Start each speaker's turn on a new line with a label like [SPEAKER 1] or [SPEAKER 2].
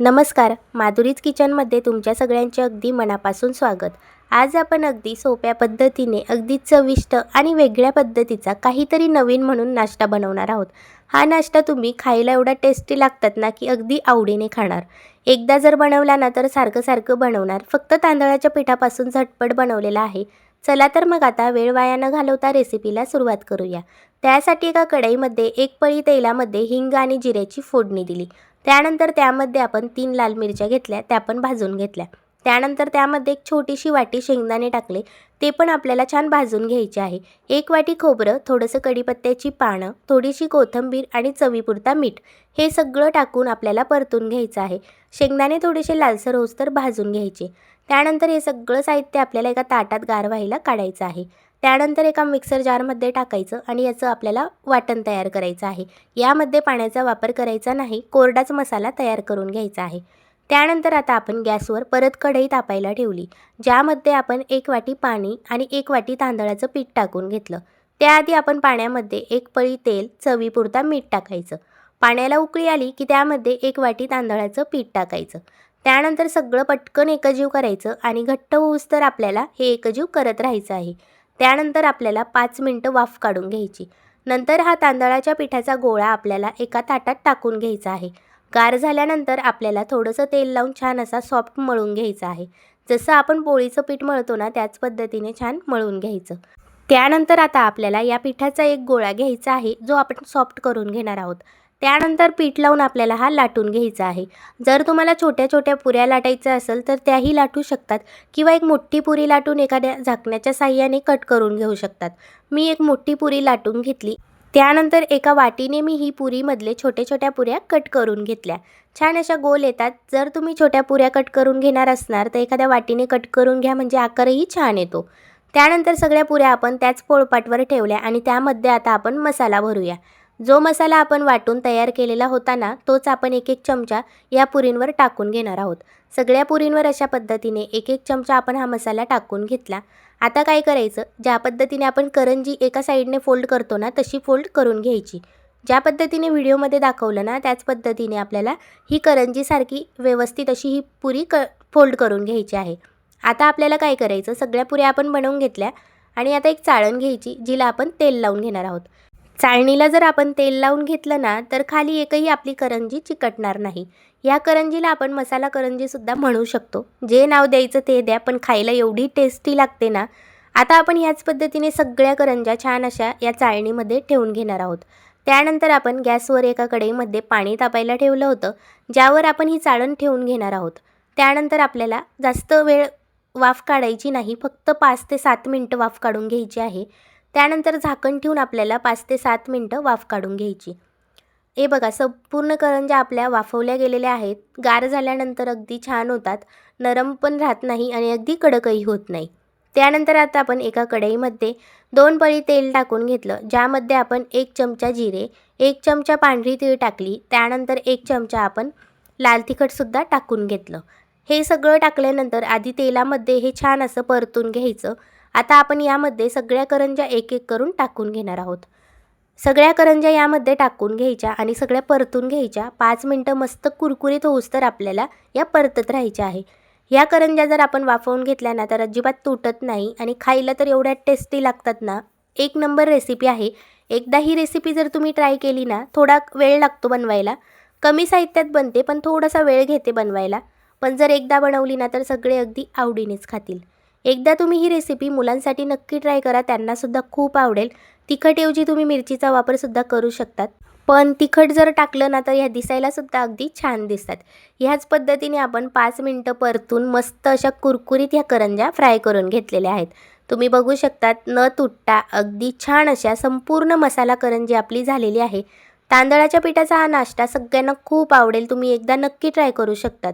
[SPEAKER 1] नमस्कार, माधुरीज किचनमध्ये तुमच्या सगळ्यांचे अगदी मनापासून स्वागत। आज आपण अगदी सोप्या पद्धतीने अगदी चविष्ट आणि वेगळ्या पद्धतीचा काहीतरी नवीन म्हणून नाश्ता बनवणार आहोत। हा नाश्ता तुम्ही खायला एवढा टेस्टी लागतात ना की अगदी आवडीने खाणार। एकदा जर बनवला ना तर सारखं बनवणार। फक्त तांदळाच्या पिठापासून झटपट बनवलेला आहे। चला तर मग आता वेळ वाया न घालवता रेसिपीला सुरुवात करूया। त्यासाठी एका कढईमध्ये एक पळी तेलामध्ये हिंग आणि जिऱ्याची फोडणी दिली। त्यानंतर त्यामध्ये आपण 3 लाल मिरच्या घेतल्या, त्या पण भाजून घेतल्या। त्यानंतर त्यामध्ये एक छोटीशी वाटी शेंगदाणे टाकले, ते पण आपल्याला छान भाजून घ्यायचे आहे। 1 वाटी खोबरं, थोडंसं कढीपत्त्याची पानं, थोडीशी कोथिंबीर आणि चवीपुरता मीठ हे सगळं टाकून आपल्याला परतून घ्यायचं आहे। शेंगदाणे थोडेसे लालसर होईस्तोवर भाजून घ्यायचे। त्यानंतर हे सगळं साहित्य आपल्याला एका ताटात गार व्हायला काढायचं आहे। त्यानंतर एका मिक्सर जारमध्ये टाकायचं आणि याचं आपल्याला वाटण तयार करायचं आहे। यामध्ये पाण्याचा वापर करायचा नाही, कोरडाच मसाला तयार करून घ्यायचा आहे। त्यानंतर आता आपण गॅसवर परत कढई तापायला ठेवली, ज्यामध्ये आपण 1 वाटी पाणी आणि 1 वाटी तांदळाचं पीठ टाकून घेतलं। त्याआधी आपण पाण्यामध्ये 1 पळी तेल, चवीपुरता मीठ टाकायचं। पाण्याला उकळी आली की त्यामध्ये 1 वाटी तांदळाचं पीठ टाकायचं। त्यानंतर सगळं पटकन एकजीव करायचं आणि घट्ट होईस्तोवर आपल्याला हे एकजीव करत राहायचं आहे। त्यानंतर आपल्याला 5 मिनिटं वाफ काढून घ्यायची। नंतर हा तांदळाच्या पिठाचा गोळा आपल्याला एका ताटात टाकून घ्यायचा आहे। गार झाल्यानंतर आपल्याला थोडंसं तेल लावून छान असा सॉफ्ट मळून घ्यायचा आहे। जसं आपण पोळीचं पीठ मळतो ना त्याच पद्धतीने छान मळून घ्यायचं। त्यानंतर आता आपल्याला या पिठाचा एक गोळा घ्यायचा आहे, जो आपण सॉफ्ट करून घेणार आहोत। त्यानंतर पीठ लावून आपल्याला हा लाटून घ्यायचा आहे। जर तुम्हाला छोट्या पुऱ्या लाटायच्या असेल तर त्याही लाटू शकतात किंवा एक मोठी पुरी लाटून एखाद्या झाकण्याच्या साहाय्याने कट करून घेऊ शकतात। मी एक मोठी पुरी लाटून घेतली। त्यानंतर एका वाटीने मी ही पुरीमधले छोट्या पुऱ्या कट करून घेतल्या। छान अशा गोल येतात। जर तुम्ही छोट्या पुऱ्या कट करून घेणार असणार तर एखाद्या वाटीने कट करून घ्या, म्हणजे आकारही छान येतो। त्यानंतर सगळ्या पुऱ्या आपण त्याच पोळपाटवर ठेवल्या आणि त्यामध्ये आता आपण मसाला भरूया। जो मसाला आपण वाटून तयार केलेला होता ना, तोच आपण 1-1 चमचा या पुरींवर टाकून घेणार आहोत। सगळ्या पुरींवर अशा पद्धतीने 1-1 चमचा आपण हा मसाला टाकून घेतला। आता काय करायचं, ज्या पद्धतीने आपण करंजी एका साईडने फोल्ड करतो ना, तशी फोल्ड करून घ्यायची। ज्या पद्धतीने व्हिडिओमध्ये दाखवलं ना त्याच पद्धतीने आपल्याला ही करंजीसारखी व्यवस्थित अशी ही पुरी फोल्ड करून घ्यायची आहे। आता आपल्याला काय करायचं, सगळ्या पुऱ्या आपण बनवून घेतल्या आणि आता एक चाळण घ्यायची, जिला आपण तेल लावून घेणार आहोत। चाळणीला जर आपण तेल लावून घेतलं ना तर खाली एकही आपली करंजी चिकटणार नाही। या करंजीला आपण मसाला करंजीसुद्धा म्हणू शकतो, जे नाव द्यायचं ते द्या, पण खायला एवढी टेस्टी लागते ना। आता आपण ह्याच पद्धतीने सगळ्या करंज्या छान अशा या चाळणीमध्ये ठेवून घेणार आहोत। त्यानंतर आपण गॅसवर एका कढईमध्ये पाणी तापायला ठेवलं होतं, ज्यावर आपण ही चाळण ठेवून घेणार आहोत। त्यानंतर आपल्याला जास्त वेळ वाफ काढायची नाही, फक्त 5 ते 7 मिनिटं वाफ काढून घ्यायची आहे। त्यानंतर झाकण ठेवून आपल्याला 5 ते 7 मिनिटं वाफ काढून घ्यायची। हे बघा, संपूर्ण करंज्या आपल्या वाफवल्या गेलेल्या आहेत। गार झाल्यानंतर अगदी छान होतात, नरम पण राहत नाही आणि अगदी कडकही होत नाही। त्यानंतर आता आपण एका कढईमध्ये 2 पळी तेल टाकून घेतलं, ज्यामध्ये आपण 1 चमचा जिरे, 1 चमचा पांढरी तीळ टाकली। त्यानंतर 1 चमचा आपण लाल तिखटसुद्धा टाकून घेतलं। हे सगळं टाकल्यानंतर आधी तेलामध्ये हे छान असं परतून घ्यायचं। आता आपण यामध्ये सगळ्या करंज्या 1-1 करून टाकून घेणार आहोत। सगळ्या करंज्या यामध्ये टाकून घ्यायच्या आणि सगळ्या परतून घ्यायच्या। 5 मिनिटं मस्त कुरकुरीत होईस्तोवर आपल्याला या परतत राहायच्या आहे। या करंज्या जर आपण वाफवून घेतल्या ना तर अजिबात तुटत नाही आणि खायला तर एवढ्या टेस्टी लागतात ना, 1 नंबर रेसिपी आहे। एकदा ही रेसिपी जर तुम्ही ट्राय केली ना, थोडा वेळ लागतो बनवायला, कमी साहित्यात बनते पण थोडासा वेळ घेते बनवायला, पण जर एकदा बनवली ना तर सगळे अगदी आवडीनेच खातील। एकदा तुम्ही ही रेसिपी मुलांसाठी नक्की ट्राय करा, त्यांनासुद्धा खूप आवडेल। तिखटऐवजी तुम्ही मिरचीचा वापरसुद्धा करू शकतात, पण तिखट जर टाकलं ना तर ह्या दिसायलासुद्धा अगदी छान दिसतात। ह्याच पद्धतीने आपण 5 मिनिटं परतून मस्त अशा कुरकुरीत ह्या करंज्या फ्राय करून घेतलेल्या आहेत। तुम्ही बघू शकतात, न तुटता अगदी छान अशा संपूर्ण मसाला करंजी आपली झालेली आहे। तांदळाच्या पिठाचा हा नाश्ता सगळ्यांना खूप आवडेल, तुम्ही एकदा नक्की ट्राय करू शकतात।